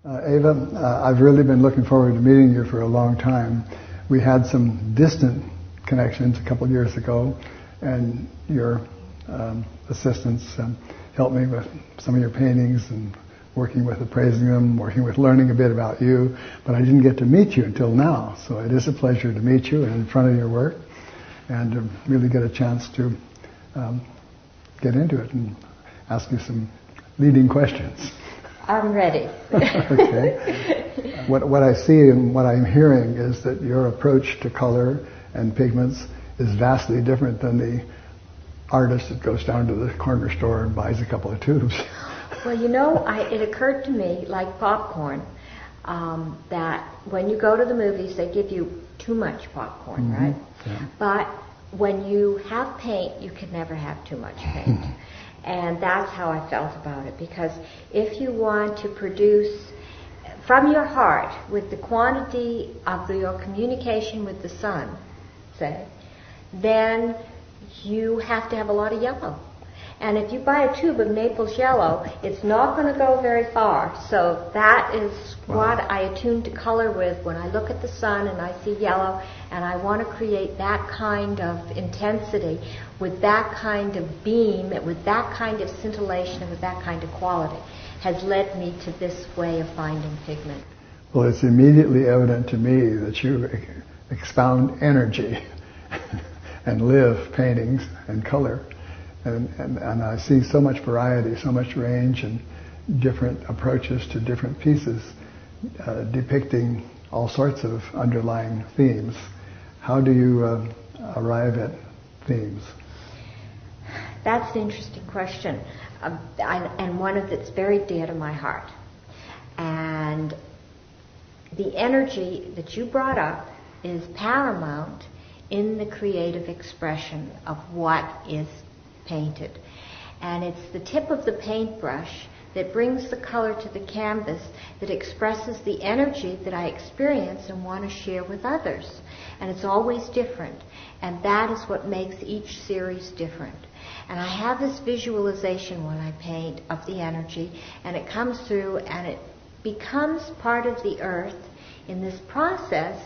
Ava, I've really been looking forward to meeting you for a long time. We had some distant connections a couple of years ago, and your assistants helped me with some of your paintings and working with appraising them, working with learning a bit about you, but I didn't get to meet you until now. So it is a pleasure to meet you in front of your work and to really get a chance to get into it and ask you some leading questions. I'm ready. Okay. What I see and what I'm hearing is that your approach to color and pigments is vastly different than the artist that goes down to the corner store and buys a couple of tubes. Well, you know, it occurred to me, like popcorn, that when you go to the movies, they give you too much popcorn, right? Yeah. But when you have paint, you can never have too much paint. And that's how I felt about it, because if you want to produce from your heart with the quantity of your communication with the sun, say, then you have to have a lot of yellow. And if you buy a tube of Naples yellow, it's not going to go very far. So that is what I attune to color with when I look at the sun and I see yellow, and I want to create that kind of intensity with that kind of beam, with that kind of scintillation, and with that kind of quality, has led me to this way of finding pigment. Well, it's immediately evident to me that you expound energy and live paintings and color. And I see so much variety, so much range, and different approaches to different pieces depicting all sorts of underlying themes. How do you arrive at themes? That's an interesting question, and one that's very dear to my heart. And the energy that you brought up is paramount in the creative expression of what is painted. And it's the tip of the paintbrush that brings the color to the canvas, that expresses the energy that I experience and want to share with others. And it's always different. And that is what makes each series different. And I have this visualization when I paint of the energy, and it comes through and it becomes part of the earth in this process,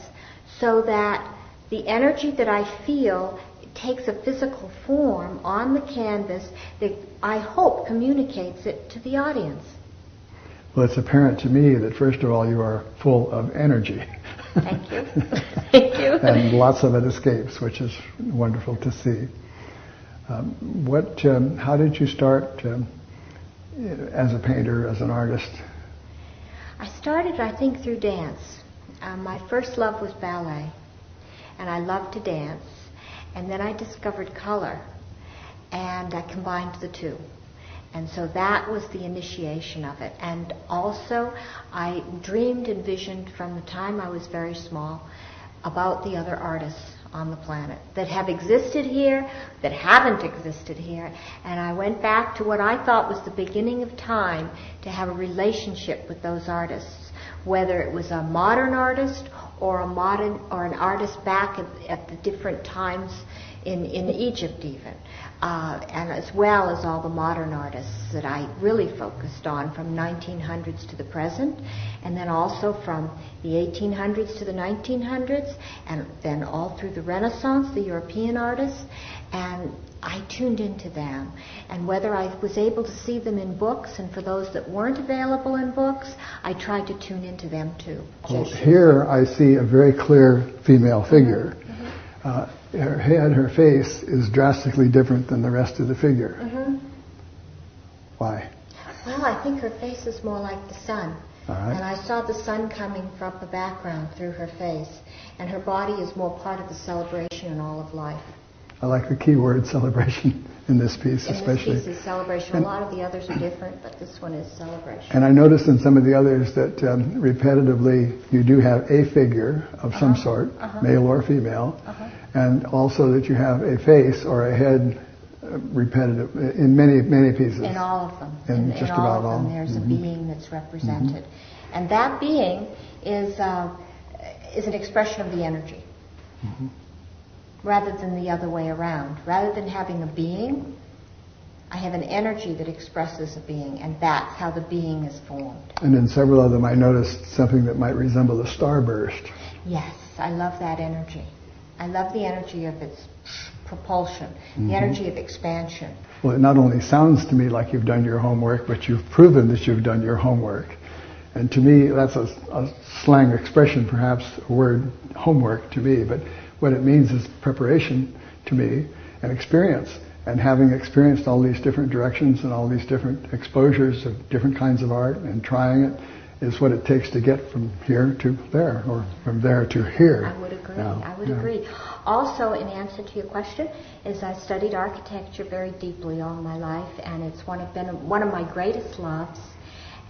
so that the energy that I feel takes a physical form on the canvas that I hope communicates it to the audience. Well, it's apparent to me that first of all you are full of energy. Thank you. Thank you. And lots of it escapes, which is wonderful to see. How did you start as a painter, as an artist? I started, I think, through dance. My first love was ballet, and I loved to dance. And then I discovered color, and I combined the two. And so that was the initiation of it. And also, I dreamed and visioned from the time I was very small about the other artists on the planet that have existed here, that haven't existed here. And I went back to what I thought was the beginning of time to have a relationship with those artists, whether it was a modern artist or an artist back at the different times in Egypt even, and as well as all the modern artists that I really focused on from 1900s to the present, and then also from the 1800s to the 1900s, and then all through the Renaissance, the European artists, and I tuned into them. And whether I was able to see them in books, and for those that weren't available in books, I tried to tune into them too. Well, here I see a very clear female figure. Her head, her face is drastically different than the rest of the figure. Why? Well, I think her face is more like the sun. All right. And I saw the sun coming from the background through her face. And her body is more part of the celebration in all of life. I like the key word celebration in this piece, especially. This piece is celebration. A lot of the others are different, but this one is celebration. And I noticed in some of the others that repetitively you do have a figure of some sort, male or female, and also that you have a face or a head repetitive in many pieces. In all of them. In just about all. There's a being that's represented. And that being is an expression of the energy. Rather than the other way around. Rather than having a being, I have an energy that expresses a being, and that's how the being is formed. And in several of them I noticed something that might resemble a starburst. Yes, I love that energy. I love the energy of its propulsion, the energy of expansion. Well, it not only sounds to me like you've done your homework, but you've proven that you've done your homework. And to me, that's a slang expression, perhaps, a word, homework to me, but what it means is preparation to me and experience. And having experienced all these different directions and all these different exposures of different kinds of art and trying it is what it takes to get from here to there, or from there to here. I would agree. Now, I would agree. Also, in answer to your question, is I studied architecture very deeply all my life, and it's been one of my greatest loves.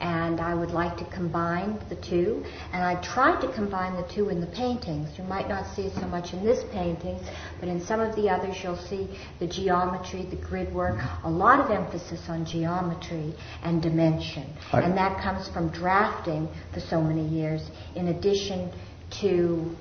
And I would like to combine the two. And I tried to combine the two in the paintings. You might not see it so much in this painting, but in some of the others you'll see the geometry, the grid work, a lot of emphasis on geometry and dimension. And that comes from drafting for so many years, in addition to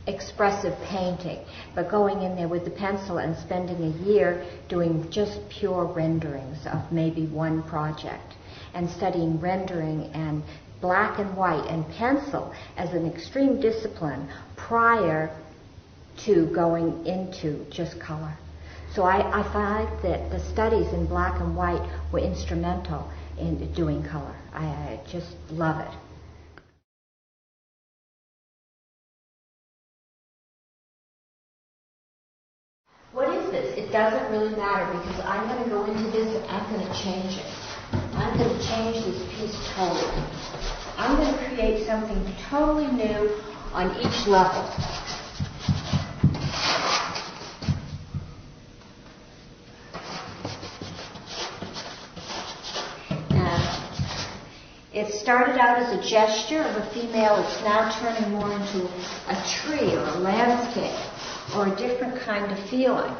expressive painting, but going in there with the pencil and spending a year doing just pure renderings of maybe one project, and studying rendering and black and white and pencil as an extreme discipline prior to going into just color. So I find that the studies in black and white were instrumental in doing color. I just love it. What is this? It doesn't really matter, because I'm going to go into this and I'm going to change it. I'm going to change this piece totally. I'm going to create something totally new on each level. It started out as a gesture of a female. It's now turning more into a tree or a landscape or a different kind of feeling.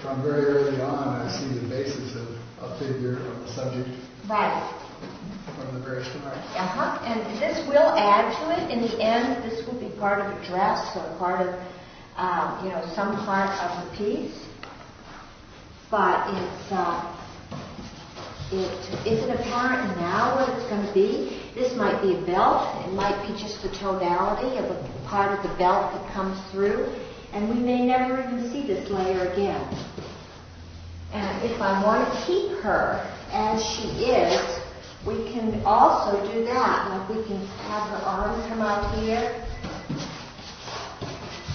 From very early on, I see the basis of a figure, of a subject. Right. From the very start. And this will add to it. In the end, this will be part of a dress or part of, some part of the piece. But it isn't apparent now what it's going to be. This might be a belt. It might be just the tonality of a part of the belt that comes through. And we may never even see this layer again. And if I want to keep her as she is, we can also do that. Like we can have her arms come out here,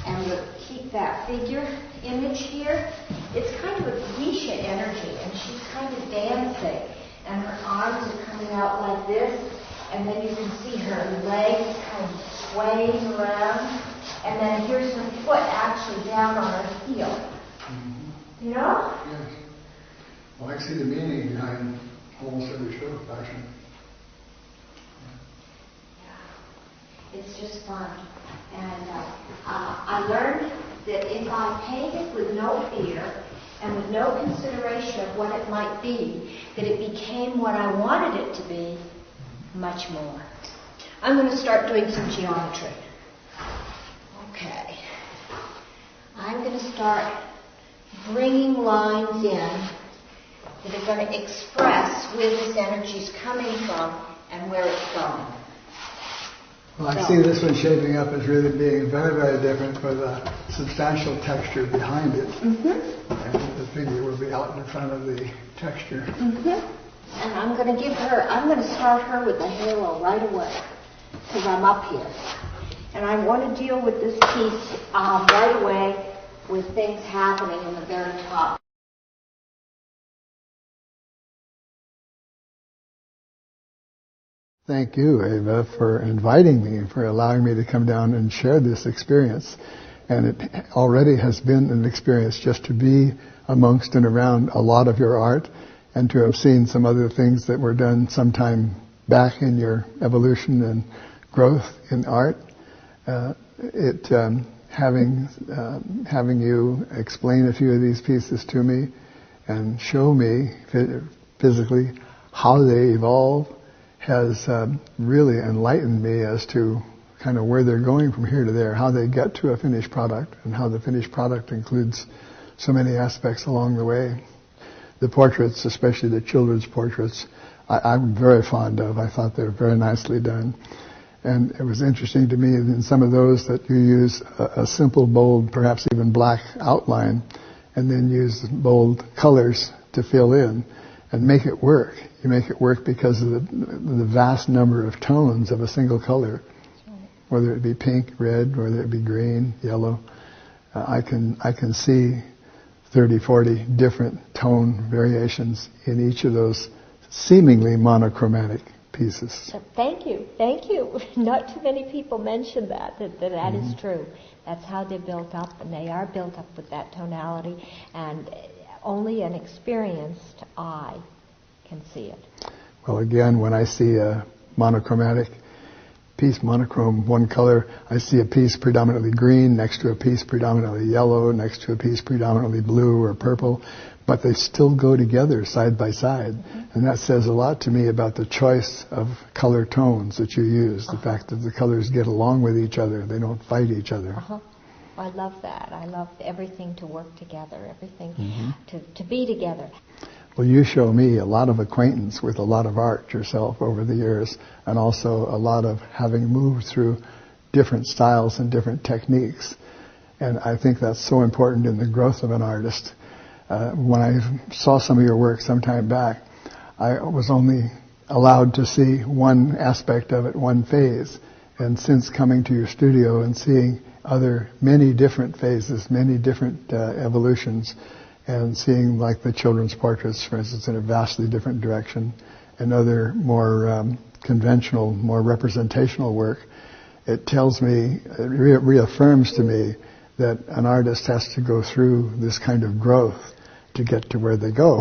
and we'll keep that figure image here. It's kind of a geisha energy, and she's kind of dancing, and her arms are coming out like this, and then you can see her legs kind of swaying around. And then here's her foot actually down on her heel. Mm-hmm. You know? Yes. Well, I see the meaning behind almost every stroke, actually. Yeah. It's just fun. And I learned that if I painted with no fear and with no consideration of what it might be, that it became what I wanted it to be much more. I'm going to start doing some geometry. Okay. I'm going to start bringing lines in that are going to express where this energy is coming from and where it's going. Well, I see this one shaping up as really being very, very different with a substantial texture behind it. Mm-hmm. And the figure will be out in front of the texture. Mm-hmm. And I'm going to start her with the halo right away, because I'm up here. And I want to deal with this piece right away with things happening in the very top. Thank you, Ava, for inviting me, for allowing me to come down and share this experience. And it already has been an experience just to be amongst and around a lot of your art, and to have seen some other things that were done sometime back in your evolution and growth in art. Having you explain a few of these pieces to me and show me physically how they evolve has really enlightened me as to kind of where they're going from here to there, how they get to a finished product, and how the finished product includes so many aspects along the way. The portraits, especially the children's portraits, I'm very fond of. I thought they were very nicely done. And it was interesting to me in some of those that you use a simple, bold, perhaps even black outline, and then use bold colors to fill in and make it work. You make it work because of the vast number of tones of a single color, whether it be pink, red, whether it be green, yellow. I can see 30, 40 different tone variations in each of those seemingly monochromatic pieces. Thank you. Not too many people mention that is true. That's how they're built up, and they are built up with that tonality, and only an experienced eye can see it. Well, again, when I see a monochromatic piece, monochrome, one color, I see a piece predominantly green next to a piece predominantly yellow, next to a piece predominantly blue or purple, but they still go together side by side. Mm-hmm. And that says a lot to me about the choice of color tones that you use, the fact that the colors get along with each other, they don't fight each other. I love that. I love everything to work together, everything to be together. Well, you show me a lot of acquaintance with a lot of art yourself over the years, and also a lot of having moved through different styles and different techniques. And I think that's so important in the growth of an artist. When I saw some of your work some time back, I was only allowed to see one aspect of it, one phase. And since coming to your studio and seeing many different phases, many different evolutions, and seeing like the children's portraits, for instance, in a vastly different direction, and other more conventional, more representational work, it tells me, it reaffirms to me that an artist has to go through this kind of growth to get to where they go.